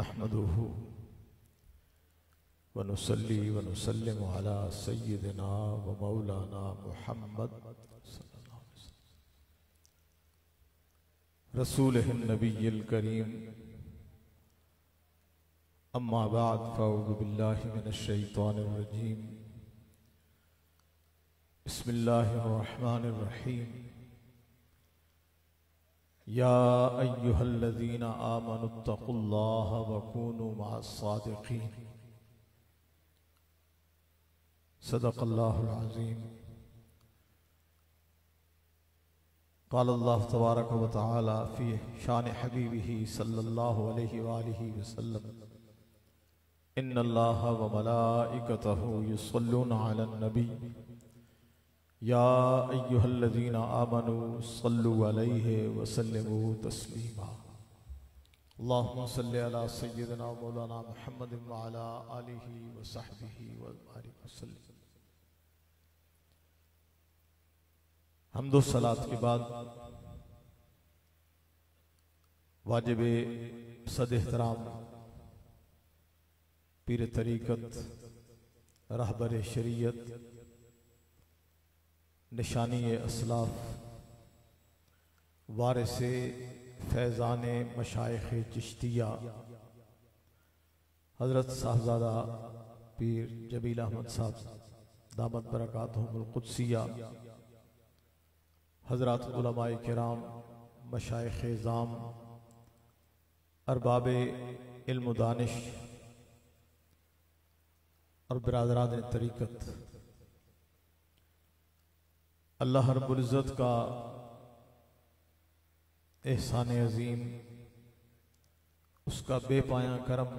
नहमदुहु व नुसल्ली व नुसल्लिमु अला सय्यिदिना व मौलाना मुहम्मद सल्लल्लाहु अलैहि वसल्लम रसूलिहिन नबिय्यिल करीम। अम्मा बाद फ़अऊज़ु बिल्लाहि मिनश शैतानिर रजीम। बिस्मिल्लाहिर रहमानिर रहीम। या अय्युहल्लज़ीना आमनुत्तक़ुल्लाहा व कूनू मअस्सादिक़ीन। सदक़ल्लाहुल अज़ीम। क़ालल्लाहु तबारक व तआला फ़ी शान हबीबिही सल्लल्लाहु अलैहि वालिहि वसल्लम। इन्नल्लाहा व मलाइकतहु युस्सल्लूना अलन नबी या अय्युहल्लज़ीना आमनू सल्लु अलैहि व सल्लिमू तस्लीमा। अल्लाहुम्मा सल्लि अला सय्यिदिना मौलाना मुहम्मदिन व अला आलिहि व सहबिहि व बारिक वसल्लम। हम्दो सलात के बाद वाजिबे सद एहतराम पीर तरीक़त रहबर शरीयत निशानी असलाफ वारिसे फैज़ान मशाइख़ चिश्तिया हज़रत साहबज़ादा पीर जमील अहमद साहब दामत बरकातहुमुल क़ुद्सिया, हज़रात उलमाए किराम, मशाइख़ ज़ाम, अरबाबे इल्म दानिश और बिरादरान तरीक़त, अल्लाह रब्बुल इज़्ज़त का एहसान अज़ीम, उसका बेपाया करम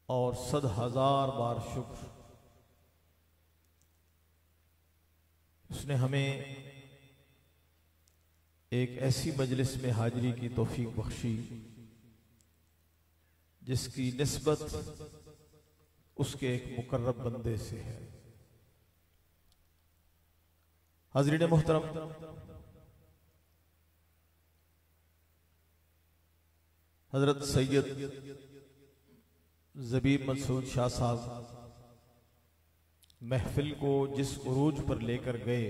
और 100,000 बार शुक्र, उसने हमें एक ऐसी मजलिस में हाजिरी की तौफीक बख्शी जिसकी निस्बत उसके एक मुकर्रब बंदे से है। हाज़रीन मोहतरम, हजरत सैयद ज़बीब मंसूर शाह साहब महफिल को जिस उरूज पर लेकर गए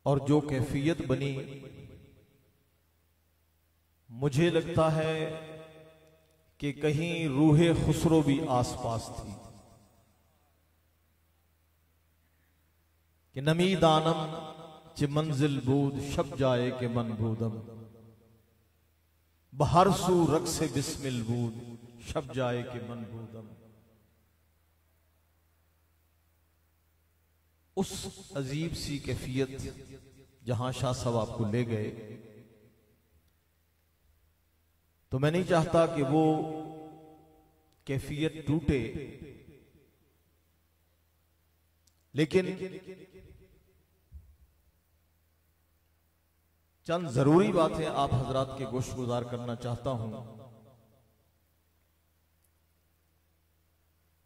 और जो कैफियत बनी, मुझे लगता है कि कहीं रूहे खुसरो भी आसपास थी कि नमी दानम च मंजिल बूद शब जाए के मन बूदम बहर सू रक से बिस्मिल बूद शब जाए के मन बूदम। उस अजीब सी कैफियत जहां शाह साहब आपको ले गए, तो मैं नहीं चाहता कि वो कैफियत टूटे, लेकिन चंद जरूरी बातें आप हजरात के गोश गुजार करना चाहता हूं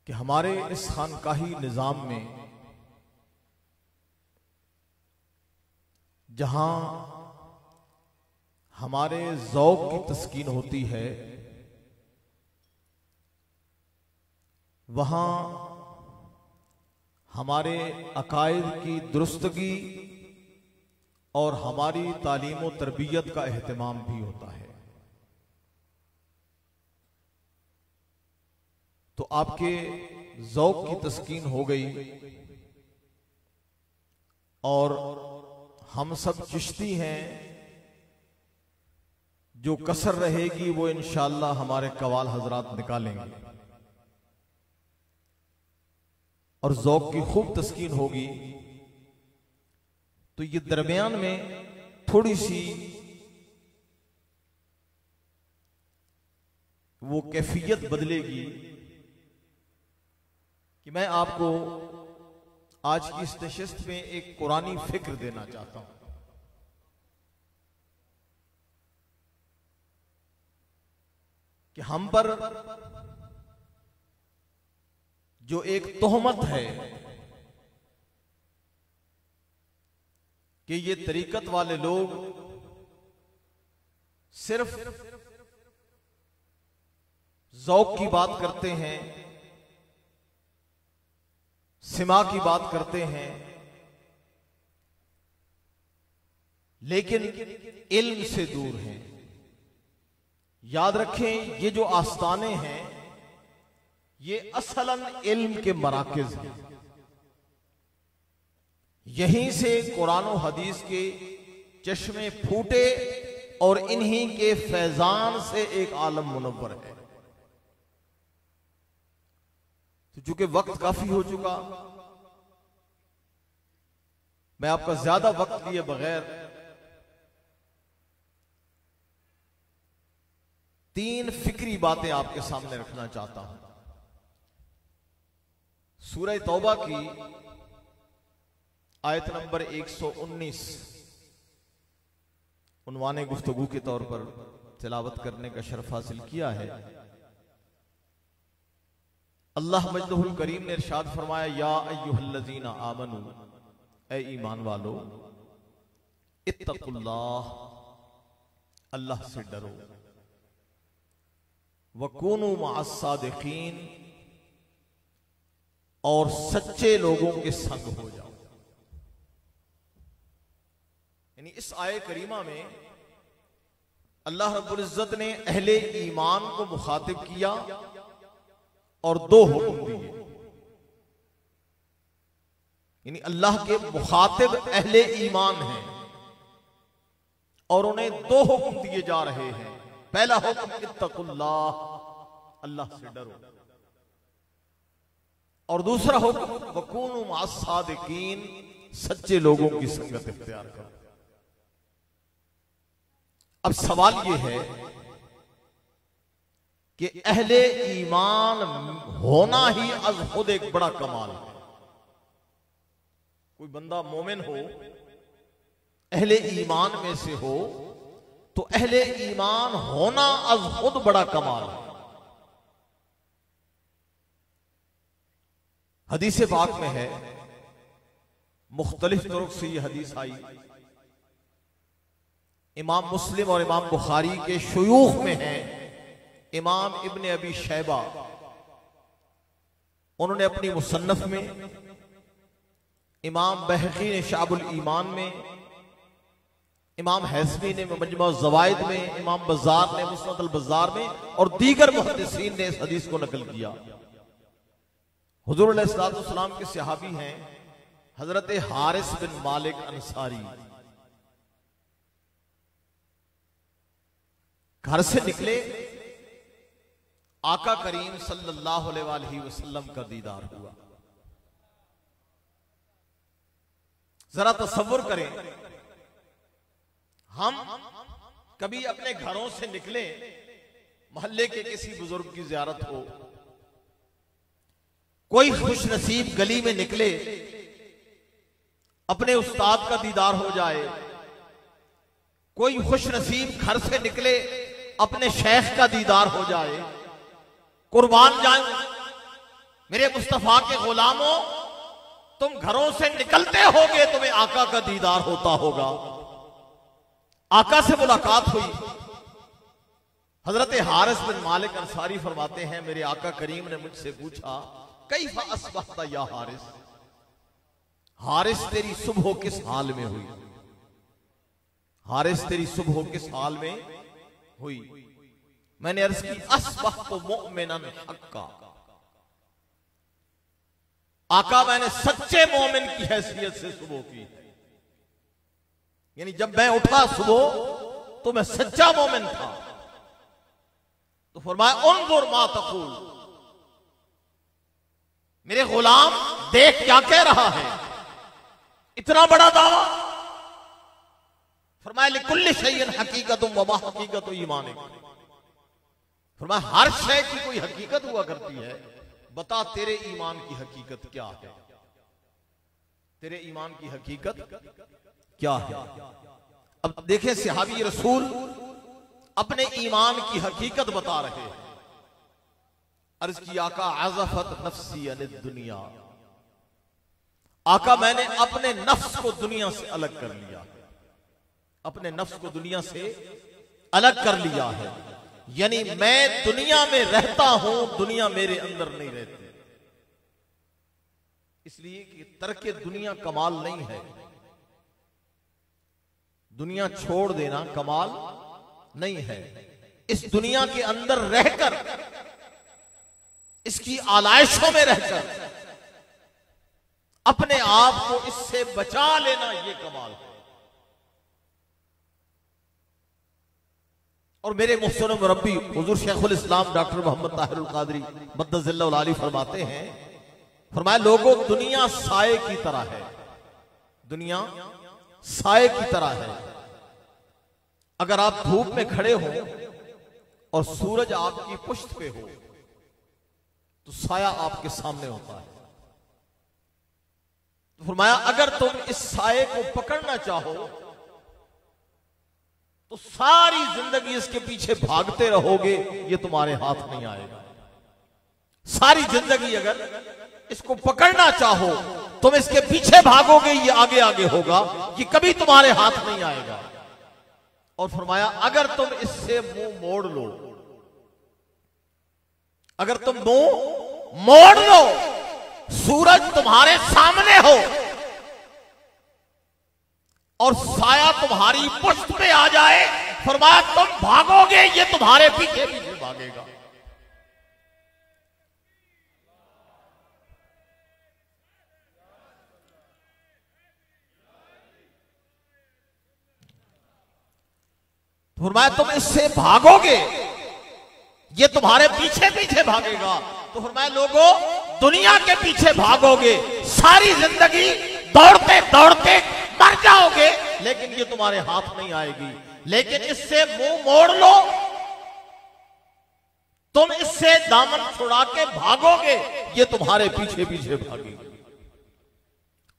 कि हमारे इस खानकाही निजाम में जहां हमारे ज़ौक़ की तस्कीन होती है, वहां हमारे अकायद की दुरुस्तगी और हमारी तालीम और तरबियत का एहतमाम भी होता है। तो आपके ज़ौक़ की तस्कीन हो गई और हम सब चिश्ती हैं, जो कसर रहेगी वो इंशाअल्लाह हमारे कवाल हजरात निकालेंगे और ज़ौक़ की खूब तस्कीन होगी। तो ये दरमियान में थोड़ी सी वो कैफियत बदलेगी कि मैं आपको आज की इस नशिस्त में एक कुरानी फिक्र देना चाहता हूं कि हम पर जो एक तोहमत है कि ये तरीकत वाले लोग सिर्फ ज़ौक़ की बात करते हैं, सिमा की बात करते हैं, लेकिन इल्म से दूर हैं। याद रखें, ये जो आस्ताने हैं ये असलन इल्म के मराकिज हैं। यहीं से कुरान और हदीस के चश्मे फूटे और इन्हीं के फैजान से एक आलम मुनव्वर है। तो चूंकि वक्त काफी हो चुका, मैं आपका ज्यादा वक्त लिए बगैर 3 फिक्री बातें आपके सामने रखना चाहता हूं। सूरह तौबा की आयत नंबर 119 उन्वाने गुफ्तगू के तौर पर तिलावत करने का शर्फ हासिल किया है। अल्लाह मजदहुल करीम ने इरशाद फरमाया, या अय्युहल्लज़ीना आमनू, ए ईमान वालो, इत्तकुल्लाह, अल्लाह से डरो, वकूनू मअस सादिकीन, और सच्चे लोगों के संग हो जाओ। यानी इस आयत करीमा में अल्लाह रब्बुल इज्जत ने अहले ईमान को मुखातिब किया और 2 हुक्म दिए। यानी अल्लाह के मुखातिब अहले ईमान हैं और उन्हें 2 हुक्म दिए जा रहे हैं। पहला हुक्म इत्तकुल्लाह, अल्लाह से डरो, और दूसरा हुक्म वकूनू मअस सादिकीन, सच्चे लोगों की संगत इख्तियार करो। अब सवाल यह है कि अहले ईमान होना ही अज खुद एक बड़ा कमाल है। कोई बंदा मोमिन हो, अहले ईमान में से हो, तो अहले ईमान होना अज खुद बड़ा कमाल है। हदीस पाक में है, मुख्तलिफ तुरुक से यह हदीस आई, इमाम मुस्लिम और इमाम बुखारी के शुयूख में है, इमाम इब्न अबी शैबा, उन्होंने अपनी मुसन्नफ में, इमाम बहकी ने शाबुल ईमान में, इमाम हैसमी ने मजमा ज़वाइद में, इमाम बज़ार ने मुस्नद अल बज़ार में, और दीगर मुहद्दिसीन ने इस हदीस को नकल किया। हुजूर अलैहिस्सलातु वस्सलाम के सहाबी हैं हजरत हारिस बिन मालिक अंसारी। घर से निकले, आका करीम सल्लल्लाहु अलैहि वसल्लम का दीदार हुआ। जरा तसव्वुर करें, हम कभी अपने घरों से निकले, मोहल्ले के किसी बुजुर्ग की जियारत हो, कोई खुश नसीब गली में निकले, अपने उस्ताद का दीदार हो जाए, कोई खुश नसीब घर से निकले, अपने शेख का दीदार हो जाए। कुर्बान जाऊं मेरे मुस्तफा के गुलामों, तुम घरों से निकलते होगे, तुम्हें आका का दीदार होता होगा। आका से मुलाकात हुई। हजरत हारिस बिन मालिक अंसारी फरमाते हैं, मेरे आका करीम ने मुझसे पूछा, कैफा अस्बहता या हारिस, हारिस तेरी सुबह किस हाल में हुई? हारिस तेरी सुबह किस हाल में हुई? मैंने अर्ज की, अस्बहतु मुमिनन हक्का, आका मैंने सच्चे मोमिन की हैसियत से सुबह की। यानी जब मैं उठा सुबह तो मैं सच्चा मोमिन था। तो फरमाया, उन्जुर मा तक़ूल, मेरे गुलाम देख क्या कह रहा है, इतना बड़ा दावा। फरमाया, लिकुल्लि शैइन हकीकतुम व मा हकीकतु ईमानिक, फरमाया हर शय की कोई हकीकत हुआ करती है, बता तेरे ईमान की हकीकत क्या है, तेरे ईमान की हकीकत क्या है। अब देखें, सहाबी रसूल अपने ईमान की हकीकत बता रहे हैं। अर्ज की, आका अज़फ़त नफ्सी अनिद दुनिया, आका मैंने अपने नफ्स को दुनिया से अलग कर लिया, अपने नफ्स को दुनिया से अलग कर लिया है। यानी मैं दुनिया में रहता हूं, दुनिया मेरे अंदर नहीं रहती। इसलिए कि तर्के दुनिया कमाल नहीं है, दुनिया छोड़ देना कमाल नहीं है। इस दुनिया के अंदर रहकर, इसकी आलाइशों में रहकर अपने आप को इससे बचा लेना, यह कमाल है। और मेरे मुहसिन मुरब्बी हुजूर शेखुल इस्लाम डॉक्टर मोहम्मद ताहिरुल कादरी मद्दज़िल्लाहुल आली फरमाते हैं, फरमाया लोगों, दुनिया साए की तरह है, दुनिया साए की तरह है। अगर आप धूप में खड़े हो और सूरज आपकी पुश्त पे हो तो साया आपके सामने होता है। तो फरमाया अगर तुम इस साए को पकड़ना चाहो तो सारी जिंदगी इसके पीछे भागते रहोगे, ये तुम्हारे हाथ नहीं आएगा। सारी जिंदगी अगर इसको पकड़ना चाहो, तुम इसके पीछे भागोगे, ये आगे आगे होगा, ये कभी तुम्हारे हाथ नहीं आएगा। और फरमाया अगर तुम इससे मुंह मोड़ लो, अगर तुम मुंह मोड़ लो, सूरज तुम्हारे सामने हो और साया तुम्हारी पुश्त पे आ जाए, फरमाया तुम भागोगे, ये तुम्हारे पीछे पीछे भागेगा। फरमाया तुम इससे भागोगे, ये तुम्हारे पीछे पीछे भागेगा। तो फरमाया लोगों, दुनिया के पीछे भागोगे, सारी जिंदगी दौड़ते दौड़ते मर जाओगे, लेकिन ये तुम्हारे हाथ नहीं आएगी। लेकिन इससे मुंह मोड़ लो, तुम इससे दामन छुड़ा के भागोगे, ये तुम्हारे पीछे पीछे भागेगी।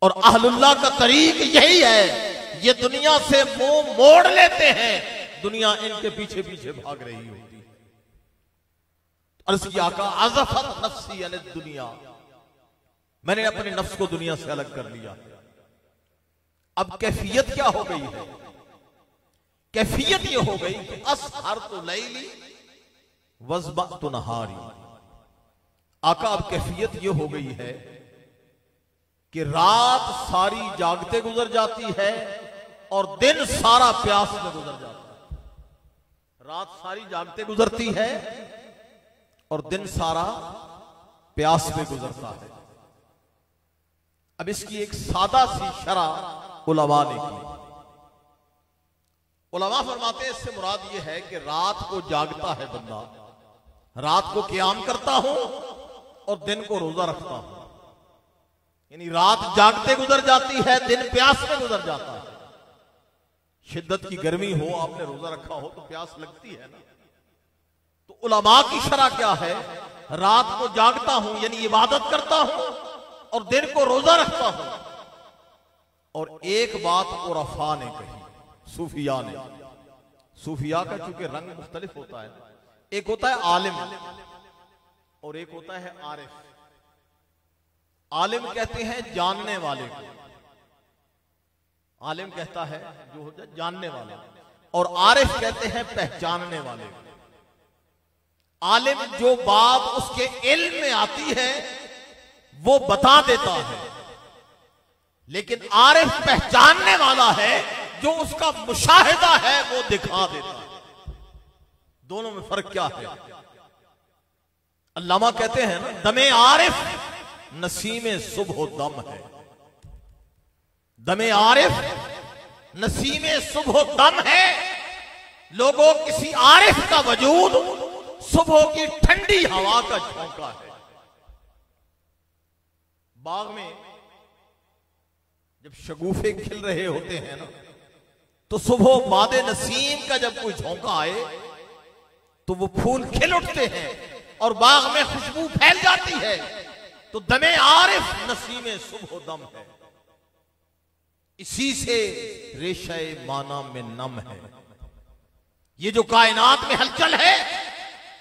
और अहलुल्लाह का तरीक यही है, ये दुनिया से मुंह मोड़ लेते हैं, दुनिया इनके पीछे पीछे भाग रही होती है। अर्ज़ किया का अज़फ़त नफ्सी अन दुनिया, मैंने अपने नफ्स को दुनिया से अलग कर लिया। अब कैफियत क्या हो गई है? कैफियत ये हो गई कि असहर तो लैली वज़बा तो नहारी। आका अब कैफियत ये हो गई है कि रात सारी जागते गुजर जाती है और दिन सारा प्यास में गुजर जाता है। रात सारी जागते गुजरती है और दिन सारा प्यास में गुजरता है। अब इसकी एक सादा सी शरह उलमा ने की। उलमा फरमाते हैं इससे मुराद यह है कि रात को जागता है बंदा, रात को क़याम करता हूं और दिन को रोजा रखता हूं। यानी रात जागते गुजर जाती है, दिन प्यास में गुजर जाता है। शिद्दत की गर्मी हो, आपने रोजा रखा हो तो प्यास लगती है ना। तो उलमा की शरह क्या है? रात को जागता हूं यानी इबादत करता हूं और दिन को रोजा रखता हूं। और एक बात उरफा ने कही, सूफिया ने। सूफिया का चूंकि रंग मुख्तलिफ होता है, एक होता है आलिम और एक होता है आरिफ। आलिम कहते हैं जानने वाले को, आलिम कहता है जो होता है जानने वाले, और आरिफ कहते हैं पहचानने वाले को। आलिम जो बात उसके इल्म में आती है वो बता देता है, लेकिन आरिफ पहचानने वाला है, जो उसका मुशाहिदा है वो दिखा देता है। दोनों में फर्क क्या है? अल्लामा कहते हैं ना, दमे आरिफ नसीमे सुबह दम है। दमे आरिफ नसीमे सुबह दम है। लोगों, किसी आरिफ का वजूद सुबह की ठंडी हवा का झोंका है। बाग में जब शगुफे खिल रहे होते हैं ना, तो सुबह बादे नसीम का जब कोई झोंका आए तो वो फूल खिल उठते हैं और बाग में खुशबू फैल जाती है। तो दमे आरिफ नसीमे सुबह दम है। इसी से रेशे माना में नम है। ये जो कायनात में हलचल है,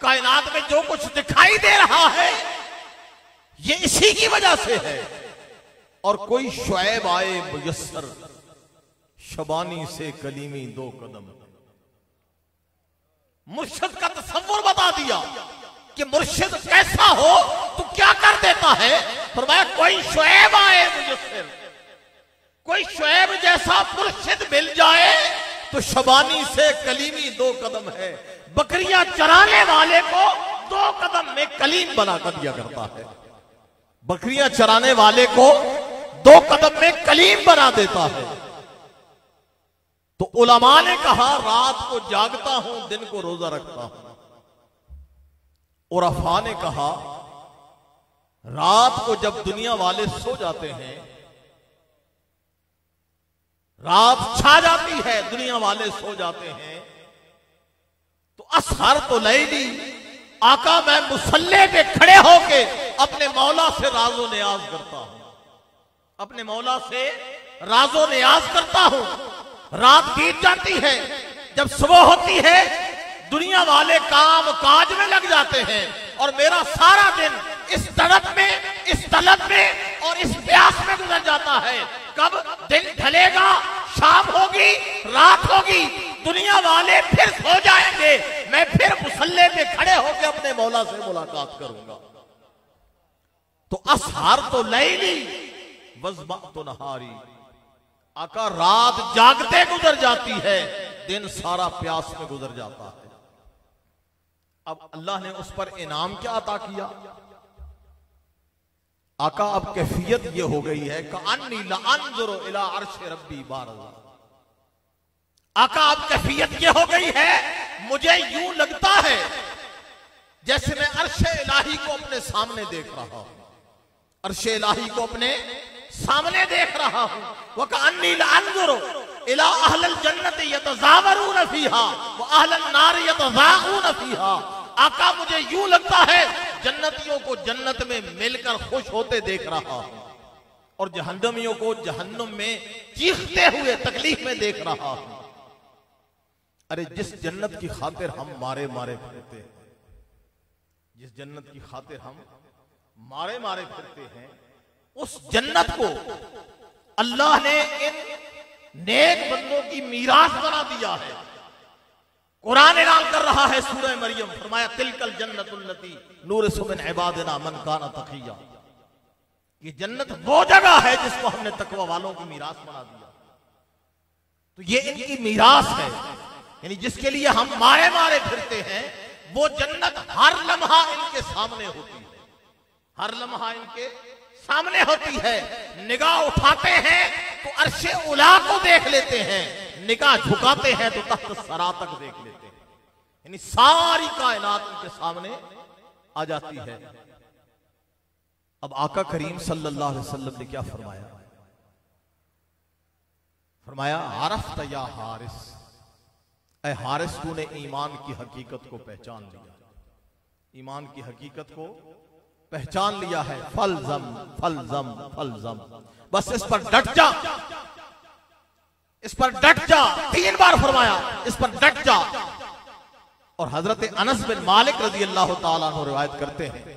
कायनात में जो कुछ दिखाई दे रहा है, ये इसी की वजह से है। और कोई शुएब आए मुयस्सर, शबानी से कलीमी दो कदम। मुर्शिद का तस्वुर बता दिया कि मुर्शिद कैसा हो तो क्या कर देता है। फरमाया कोई शुएब आए मुयस्सिर, कोई शुएब जैसा मुर्शिद मिल जाए तो शबानी से कलीमी 2 कदम है। बकरियां चराने वाले को 2 कदम में कलीम बना कर दिया करता है। बकरियां चराने वाले को 2 कदम में कलीम बना देता है। तो उलमा ने कहा रात को जागता हूं, दिन को रोजा रखता हूं। उरफा ने कहा रात को जब दुनिया वाले सो जाते हैं, रात छा जाती है, दुनिया वाले सो जाते हैं, तो असहर तो लैली आका मैं मुसल्ले पे खड़े होके अपने मौला से राजो नियाज करता हूं, अपने मौला से राजो नियाज करता हूं। रात बीत जाती है, जब सुबह होती है दुनिया वाले काम काज में लग जाते हैं और मेरा सारा दिन इस तड़प में, इस तलब में और इस प्यास में गुजर जाता है। कब दिन ढलेगा, शाम होगी, रात होगी, दुनिया वाले फिर सो जाएंगे, मैं फिर मुसल्ले पे खड़े होकर अपने मौला से मुलाकात करूंगा। तो असहार तो लैली वज़मा तो नहारी, आका रात जागते गुजर जाती है, दिन सारा प्यास में गुजर जाता है। अब अल्लाह ने उस पर इनाम क्या अता किया। आका अब कैफियत ये हो गई है कअन्नी लअंजुरु इला अर्श रब्बी बारज़ा। आका अब कैफियत ये हो गई है, मुझे यूं लगता है जैसे मैं अर्श इलाही को अपने सामने देख रहा हूं, अर्श इलाही को अपने सामने देख रहा हूं। वकअन्नी लअंजुरु इला अहलिल जन्नति यतज़ावरून फीहा व अहलन नार यतज़ाऊन फीहा। आका मुझे यूं लगता है जन्नतियों को जन्नत में मिलकर खुश होते देख रहा हूं और जहन्नमियों को जहन्नुम में चीखते हुए तकलीफ में देख रहा हूं। अरे जिस जन्नत की खातिर हम मारे मारे फिरते हैं, जिस जन्नत की खातिर हम मारे मारे फिरते हैं, उस जन्नत को अल्लाह ने इन नेक बंदों की मीरास बना दिया है। कुरान ऐलान कर रहा है सूरह मरियम, फरमाया तिलकल जन्नतुल्लती नूरिसु मिन इबादिना मन काना तकिया। ये जन्नत वो जगह है जिसको हमने तकवा वालों की मीरास बना दिया। तो ये इनकी मीरास है, यानी जिसके लिए हम मारे मारे फिरते हैं, वो जन्नत हर लम्हा इनके सामने होती है, हर लम्हा इनके सामने होती है। निगाह उठाते हैं तो अर्शे उला को देख लेते हैं, निगाह झुकाते हैं तो तख्त सरा तक देख लेते हैं, यानी सारी कायनात उनके सामने आ जाती है। अब आका करीम सल्लल्लाहु अलैहि वसल्लम ने क्या फरमाया, फरमाया आरफ़्त या हारिस, ऐ हारिस तूने ईमान की हकीकत को पहचान लिया, ईमान की हकीकत को पहचान लिया है। फलजम फलजम फलजम, बस इस पर डट जा, इस पर डट जा, 3 बार फरमाया इस पर डट जा। और हजरत अनस बिन मालिक रजी अल्लाह ताला अन्हु रिवायत करते हैं,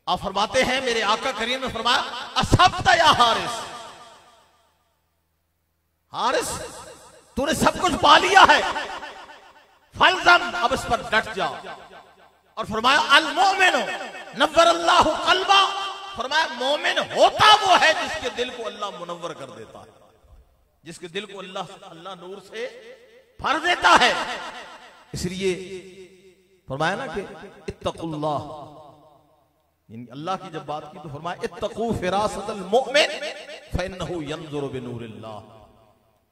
आप फरमाते हैं मेरे आका करीम ने फरमाया असब्त या हारिस, हारिस तूने सब कुछ पा लिया है, फलजम अब इस पर डट जा। और फरमाया अल मोमिन नव्वर अल्लाह कल्बा, फरमाया मोमिन होता वो है जिसके दिल को अल्लाह मुनव्वर कर देता है, जिसके दिल को अल्लाह नूर से भर देता है। इसलिए फरमाया ना कि इत्तकुल्लाह, यानी अल्लाह की जब बात की तो फरमाया इत्तकू फिरासतल मोमिन फइन्नहु यंजुरु बिनूरिल्लाह।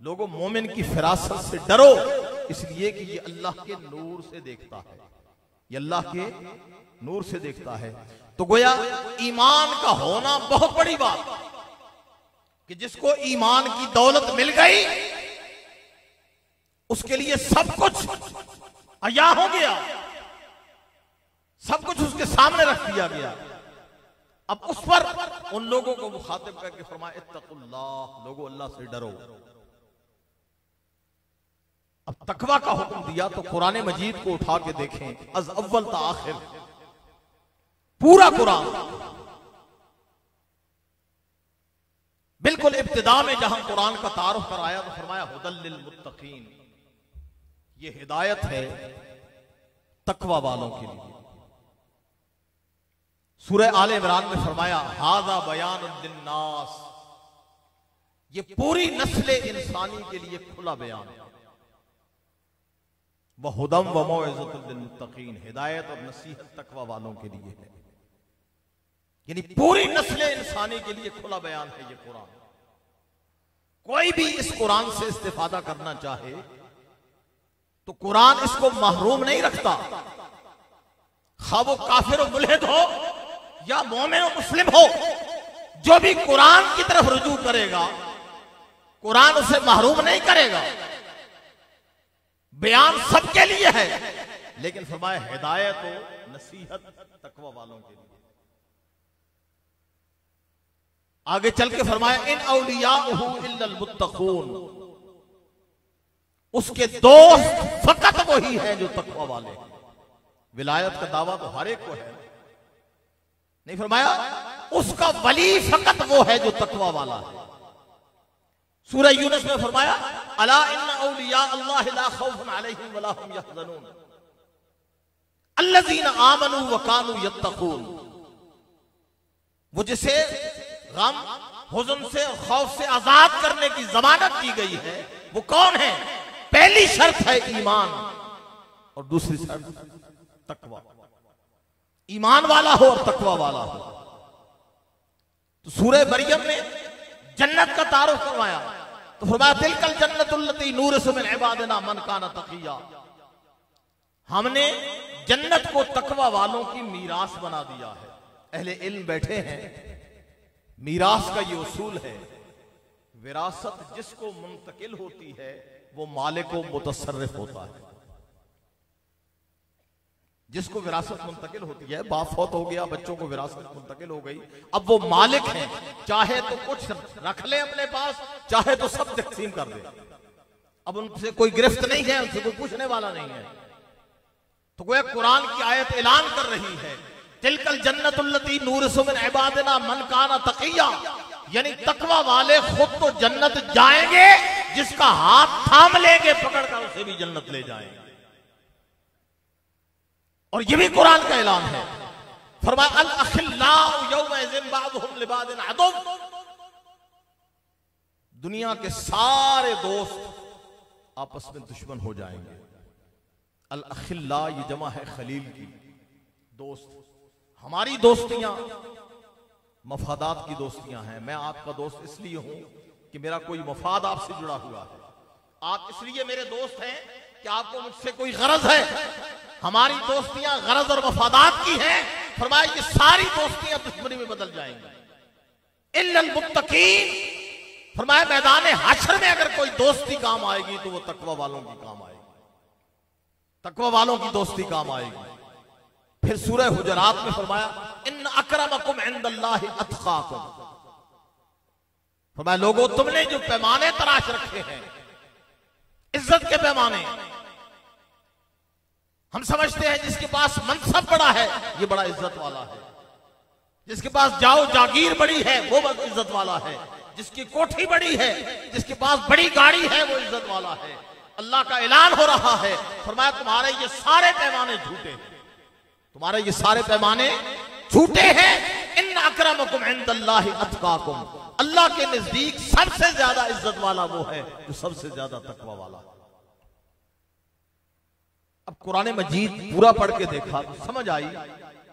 लोगों मोमिन की फिरासत से डरो, इसलिए कि ये अल्लाह के नूर से देखता है, ये अल्लाह के नूर से देखता है। तो गोया ईमान का होना बहुत बड़ी बात, कि जिसको ईमान की दौलत मिल गई उसके लिए सब कुछ अया हो गया, सब कुछ उसके सामने रख दिया गया। अब उस पर उन लोगों को मुखातिब करके फरमाया इत्तकुल्लाह, लोगों अल्लाह से डरो। अब तकवा का हुक्म दिया तो कुरान मजीद को उठा के देखें, अज अव्वल ता आखिर पूरा कुरान, बिल्कुल इब्तिदा में जहां कुरान का तारुफ कराया तो फरमाया हुदल लिल मुत्तकीन, ये हिदायत है तकवा वालों के लिए। सूरह आले इमरान में फरमाया हाजा बयानुद्दिन नास, ये पूरी नस्ल इंसानी के लिए खुला बयान है। वह हुदम व मौइज़तुल लिलमुत्तकीन, हिदायत और नसीहत तकवा वालों के लिए है। यानी पूरी नस्ल इंसानी के लिए खुला बयान है ये कुरान। कोई भी इस कुरान से इस्तिफादा करना चाहे तो कुरान इसको महरूम नहीं रखता। खा वो काफिर और मुल्हिद हो या मोमिन और मुस्लिम हो, जो भी कुरान की तरफ रुजू करेगा कुरान उसे महरूम नहीं करेगा। बयान सबके लिए है, लेकिन फरमाया हिदायत और नसीहत तकवा वालों के लिए। आगे चल के फरमाया इन औलियाउहु इल्लल मुत्तकून, उसके दोस्त फकत वही है जो तकवा वाले हैं। विलायत का दावा तो हर एक को है, नहीं फरमाया उसका वली फकत वो है जो तकवा वाला है। सूरह यूनुस में फरमाया अला इन्ना औलिया अल्लाह ला खौफुन अलैहिम वला हुम यहज़नून अल्लज़ीना आमनू व कानू यत्तकून, वो जिसे गम हुज़न से और खौफ से आजाद करने की जमानत दी गई है वो कौन है? पहली शर्त है ईमान और दूसरी शर्त तकवा। ईमान वाला हो और तकवा वाला हो। तो सूरह मरियम में जन्नत का तारुफ करवाया तो फरमाया तिलकल जन्नतुल्लती नूरिसु मिन इबादिना मन काना तकिया, हमने जन्नत को तकवा वालों की मीरास बना दिया है। अहले इल्म बैठे हैं, मीरास का ये उसूल है, विरासत जिसको मुंतकिल होती है वो मालिक व मुतसर्रिफ होता है। जिसको विरासत मुंतकिल होती है, बाप फौत हो गया, बच्चों को विरासत मुंतकिल हो गई, अब वो मालिक हैं, चाहे तो कुछ रख ले अपने पास, चाहे तो सब तकसीम कर दे। अब उनसे कोई गिरफ्त नहीं है, उनसे कोई पूछने वाला नहीं है। तो गोया कुरान की आयत ऐलान कर रही है तिलकल जन्नतुल्लती नूरिसु मिन इबादिना मन काना तकिया, यानी तकवा वाले खुद तो जन्नत जाएंगे, जिसका हाथ थाम लेंगे पकड़कर उसे भी जन्नत ले जाएंगे। और ये भी कुरान का ऐलान है। फरमाया अल अखिल्लाउ यौमइज़िन बादुहुम लिबादिन अदुव, दुनिया के सारे दोस्त आपस में दुश्मन हो जाएंगे। अल अखिल्ला ये जमा है खलील की, दोस्त। हमारी दोस्तियां मफादात की दोस्तियां हैं। मैं आपका दोस्त इसलिए हूं कि मेरा कोई मफाद आपसे जुड़ा हुआ है। आप इसलिए मेरे दोस्त हैं कि आपको मुझसे कोई गरज है। हमारी दोस्तियां गरज और मफादात की हैं। फरमाया ये सारी दोस्तियां दुश्मनी में बदल जाएंगी इल्लल मुत्तकीन। फरमाया मैदान हश्र में अगर कोई दोस्ती काम आएगी तो वो तकवा वालों की काम आएगी, तकवा वालों की दोस्ती काम आएगी। फिर सूरह हुजरात में फरमाया इन्न अक्रमकुम इंदल्लाहि अत्काकुम, फरमाया लोगों तुमने जो पैमाने तराश रखे हैं, इज्जत के पैमाने, हम समझते हैं जिसके पास मनसब बड़ा है ये बड़ा इज्जत वाला है, जिसके पास जाओ जागीर बड़ी है वो बस इज्जत वाला है, जिसकी कोठी बड़ी है, जिसके पास बड़ी गाड़ी है वो इज्जत वाला है। अल्लाह का ऐलान हो रहा है, फरमाया तुम्हारे ये सारे पैमाने झूठे हैं, तुम्हारे ये सारे पैमाने झूठे हैं। इन्न अक्रमकुम इंदल्लाहि अत्काकुम, अल्लाह के नजदीक सबसे ज्यादा इज्जत वाला वो है जो सबसे ज्यादा तकवा वाला है। अब कुरान मजीद पूरा पढ़ के देखा तो समझ आई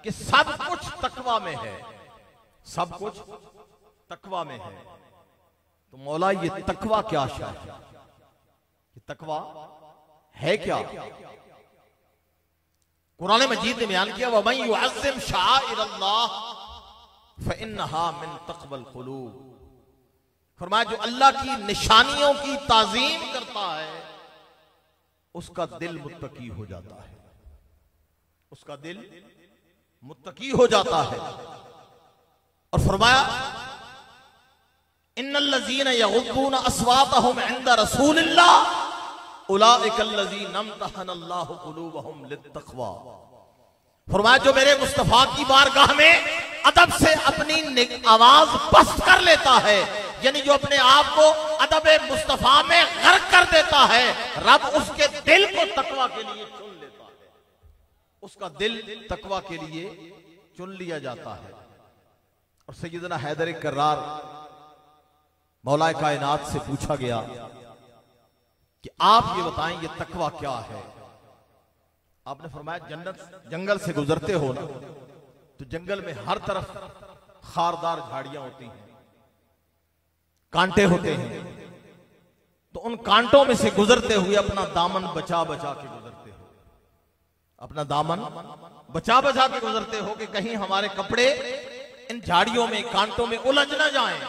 कि सब कुछ तकवा में है, सब कुछ तकवा में है। तो मौला ये तकवा क्या है? ये तकवा है क्या? कुरान मजीद ने बयान किया वमन युअज़्ज़िम शाइरल्लाह फइन्नहा मिन तक़वल क़ुलूब। फरमाया जो अल्लाह की निशानियों की ताज़ीम करता है उसका दिल मुत्तकी हो जाता है, उसका दिल मुत्तकी हो जाता है। और फरमाया इन्नल्लज़ीना यग़ुद्दूना अस्वातहुम इंदा रसूलिल्लाह उलाइकल्लज़ीना इम्तहनल्लाहु क़ुलूबहुम लित्तक़वा। फरमाया जो मेरे मुस्तफा की बारगाह में अदब से अपनी आवाज पस्त कर लेता है, यानी जो अपने आप को अदब मुस्तफा में गर्क कर देता है, रब उसके दिल को तकवा के लिए चुन लेता है। उसका दिल तकवा के लिए चुन लिया जाता है। और सैयदना हैदर कर्रार मौलाए कायनात से पूछा गया कि आप ये बताएं ये तकवा क्या है। आपने फरमाया जन्नत जंगल से गुजरते हो ना, तो जंगल में हर तरफ खारदार झाड़ियां होती हैं, कांटे होते हैं, तो उन कांटों में से गुजरते हुए अपना दामन बचा बचा के गुजरते हो, अपना दामन बचा बचा के गुजरते हो कि कहीं हमारे कपड़े इन झाड़ियों में कांटों में उलझ ना जाएं।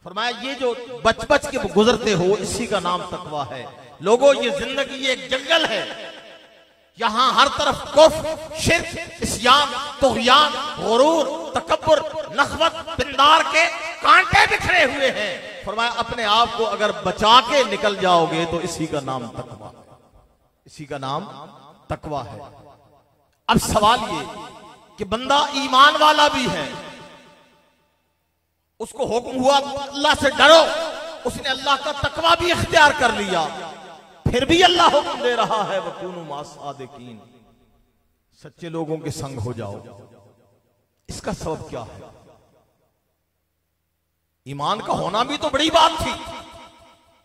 फरमाया ये जो बच बच के गुजरते हो इसी का नाम तकवा है। लोगों, ये जिंदगी एक जंगल है, यहां हर तरफ कुफ्र, शिर्क, इस्यान, तुग़यान, गुरूर, तकब्बुर, नख़वत, पिंदार के कांटे बिखरे हुए हैं। फरमाया अपने आप को अगर बचा के निकल जाओगे तो इसी का नाम तकवा है, इसी का नाम तकवा है। अब सवाल ये कि बंदा ईमान वाला भी है, उसको हुक्म हुआ अल्लाह से डरो, उसने अल्लाह का तकवा भी इख्तियार कर लिया, फिर भी अल्लाह हुक्म दे रहा है वकूनू मा सादिकीन, सच्चे लोगों के संग हो जाओ। इसका सबब क्या है? ईमान का होना भी तो बड़ी बात थी,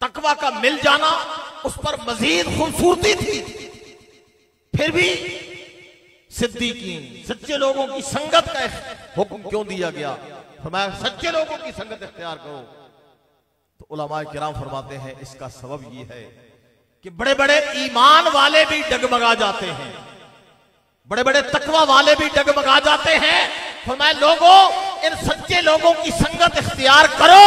तकवा का मिल जाना उस पर मजीद खूबसूरती थी, फिर भी सिद्दीकीन सच्चे लोगों की संगत का हुक्म क्यों दिया गया? फरमाया सच्चे लोगों की संगत इख्तियार करो। तो उलमाए किराम फरमाते हैं इसका सबब यह है कि बड़े बड़े ईमान वाले भी डगमगा जाते हैं, बड़े बड़े तकवा वाले भी डगमगा जाते हैं। फरमाया लोगों, इन सच्चे लोगों की संगत इख्तियार करो,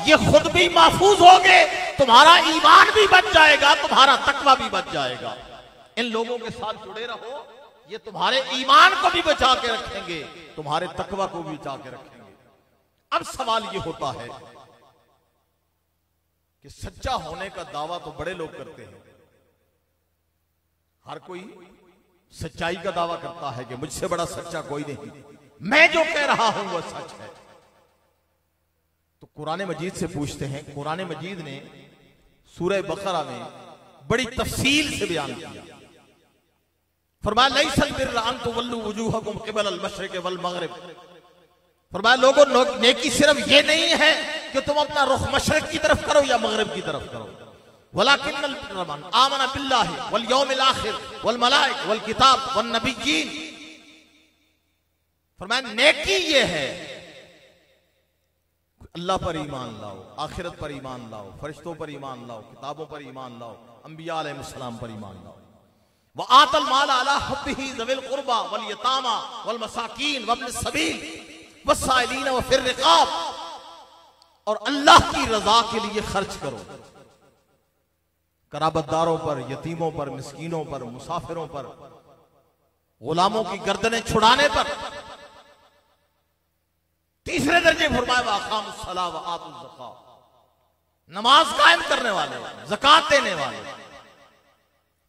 ये खुद भी महफूज होगे, तुम्हारा ईमान भी बच जाएगा, तुम्हारा तकवा भी बच जाएगा। इन लोगों के साथ जुड़े रहो, ये तुम्हारे ईमान को भी बचा के रखेंगे, तुम्हारे तकवा को भी बचा के रखेंगे। अब सवाल ये होता है कि सच्चा होने का दावा तो बड़े लोग करते हैं, हर कोई सच्चाई का दावा करता है कि मुझसे बड़ा सच्चा कोई नहीं, मैं जो कह रहा हूं वह सच है। तो कुरान मजीद से पूछते हैं, कुरान मजीद ने सूरह बकरा में बड़ी तफसील से बयान किया। फरमाया लैसल बिर्र अन तुवल्लू वजूहकुम क़िबल अल-मशरिक़ वल मग़रिब। फरमाया लोगों, नेकी सिर्फ ये नहीं है कि तुम अपना रुख मशरिक की तरफ करो या मगरिब की तरफ करो, वलाकिन्नल बिर्र मन आमन बिल्लाहि वल यौमिल आखिर वल मलाइक वल किताब वन नबिय्यीन। फरमाया नेकी ये है अल्लाह पर ईमान लाओ, आखिरत पर ईमान लाओ, फरिश्तों पर ईमान लाओ, किताबों पर ईमान लाओ, अंबिया अलैहिस्सलाम पर ईमान लाओ। व आतल माल अला हब्बिही ज़विल क़ुरबा वल यतामा वल मसाकीन वब्न सबील वस्साइलीन व फिर रिक़ाब। और अल्लाह की रजा के लिए खर्च करो, कराबतदारों पर, यतीमों पर, मिस्कीनों पर, मुसाफिरों पर, गुलामों की गर्दनें छुड़ाने पर। तीसरे दर्जे फरमाया व अक़ामुस्सलाह व आतुज़ ज़का, नमाज कायम करने वाले, ज़कात देने वाले।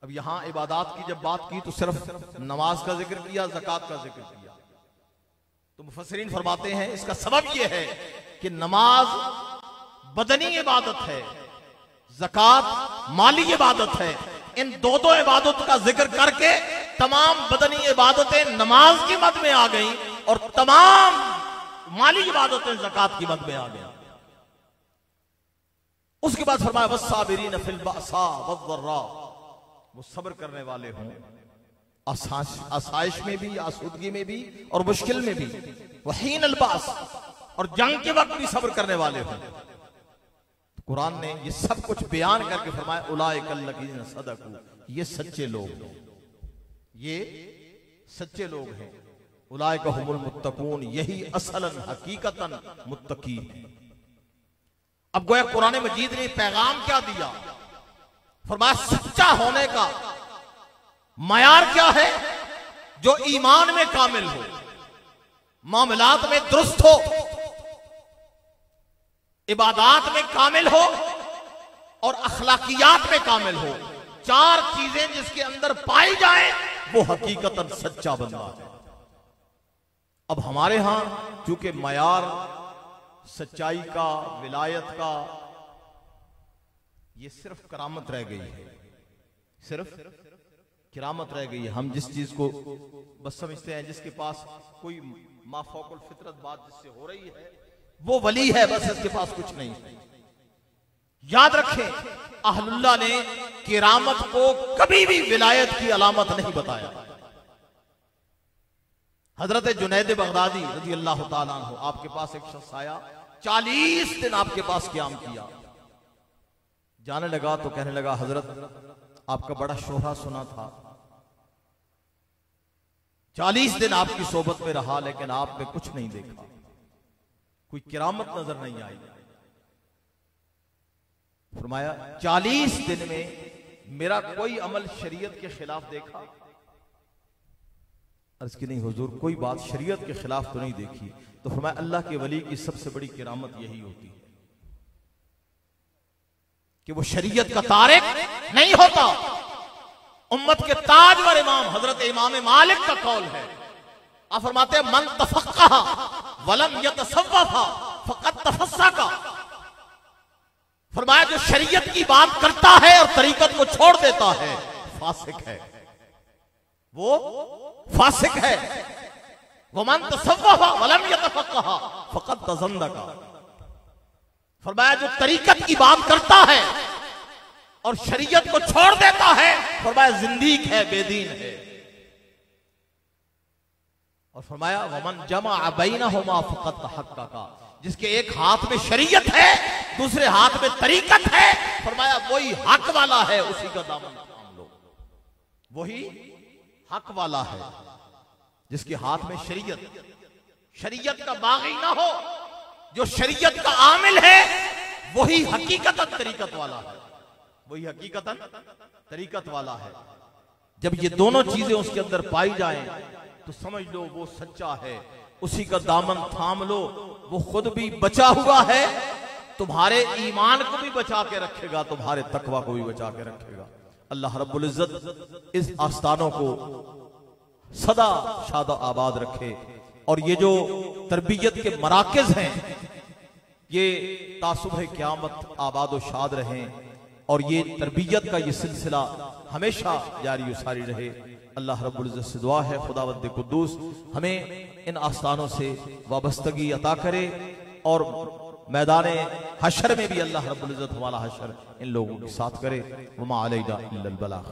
अब यहां इबादत की जब बात की तो सिर्फ नमाज का जिक्र किया, ज़कात का जिक्र किया। तो मुफस्सिरीन फरमाते हैं इसका सबब यह है कि नमाज बदनी इबादत है, ज़कात माली इबादत है। इन दो दो इबादत का जिक्र करके तमाम बदनी इबादतें नमाज की मद में आ गई और तमाम माली इबादतें ज़कात की मद में आ गई। उसके बाद फरमाया वस्साबिरीन फिल बअसा वज़्ज़र्रा, वो सब्र करने वाले हों आसाइश में भी, आसूदगी में भी और मुश्किल में भी, वहीन अलबास, और जंग के वक्त भी सब्र करने वाले हों। तो कुरान ने ये सब कुछ बयान करके फरमाया उलाइकल लज़ीना सदकू, ये सच्चे लोग हैं, ये सच्चे लोग हैं। उलाइका हुमुल मुत्तकून, यही असलन हकीकतन मुत्तकी हैं। अब गोया कुरान मजीद ने पैगाम क्या दिया? फरमाया सच्चा होने का मयार क्या है? जो ईमान में कामिल हो, मामलात में दुरुस्त हो, इबादात में कामिल हो और अखलाकियात में कामिल हो। चार चीजें जिसके अंदर पाई जाए वो हकीकतन सच्चा बंदा है। अब हमारे यहां चूंकि मयार सच्चाई का, विलायत का, ये सिर्फ करामत रह गई है। सिर्फ किरामत रह गई है। हम जिस चीज को बस समझते हैं, जिसके पास कोई माफौकुल फितरत बात जिससे हो रही है वो वली है, बस इसके पास कुछ नहीं है। याद रखें, अहलुल्लाह ने किरामत को कभी भी विलायत की अलामत नहीं बताया। हजरत जुनैद बगदादी रज़ी अल्लाह ताला अन्हु, आपके पास एक शख्स आया, 40 दिन आपके पास क़याम किया। जाने लगा तो कहने लगा, हजरत आपका बड़ा शोहरा सुना था, 40 दिन आपकी सोबत में रहा, लेकिन आप में कुछ नहीं देखा, कोई किरामत नजर नहीं आई। फरमाया 40 दिन में मेरा कोई अमल शरीयत के खिलाफ देखा? अर्ज की नहीं हुजूर, कोई बात शरीयत के खिलाफ तो नहीं देखी। तो फरमाया अल्लाह के वली की सबसे बड़ी किरामत यही होती है कि वो शरीयत का तारिक नहीं होता। उम्मत के ताजवर इमाम हजरत इमाम मालिक का कौल है, आप फरमाते हैं मन तफक्कह वलम यतसव्वफ फक़द तफस्सका। फरमाया जो शरीयत की बात करता है और तरीकत को छोड़ देता है फासिक है, वो फासिक है। वमन तसव्वफ वलम यतफक्कह फक़द तज़ंदका। फरमाया जो तरीकत की बात करता है और शरीयत को छोड़ देता है, फरमाया जिंदीक है, बेदीन है। और फरमाया वमन जमा बैनहुमा फक़द तहक्कका। जिसके एक हाथ में शरीयत है, दूसरे हाथ में तरीकत है, फरमाया वही हक वाला है, उसी का दामन थाम लो। वही हक वाला है जिसके हाथ में शरीयत का बागी ना हो। जो शरीयत का आमिल है वही हकीकतन तरीकत वाला है, वही हकीकतन तरीकत वाला है। जब ये दोनों चीजें उसके अंदर पाई जाएं तो समझ लो वो सच्चा है, उसी का दामन थाम लो। वो खुद भी बचा हुआ है, तुम्हारे ईमान को भी बचा के रखेगा, तुम्हारे तकवा को भी बचा के रखेगा। अल्लाह रब्बुल इज्जत इस आस्थानों को सदा शादा आबाद रखे। और ये जो तरबियत के मराकज़ हैं ये तासुबह क़यामत आबाद व शाद रहें, और ये तरबियत का ये सिलसिला हमेशा जारी सारी रहे। अल्लाह रब्बुल इज्जत से दुआ है खुदावंद कुद्दूस हमें इन आस्थानों से वाबस्तगी अता करे, और मैदान हशर में भी अल्लाह रब्बुल इज्जत हमारा हशर इन लोगों के साथ करे। वमा अलैना इल्लल बलाग।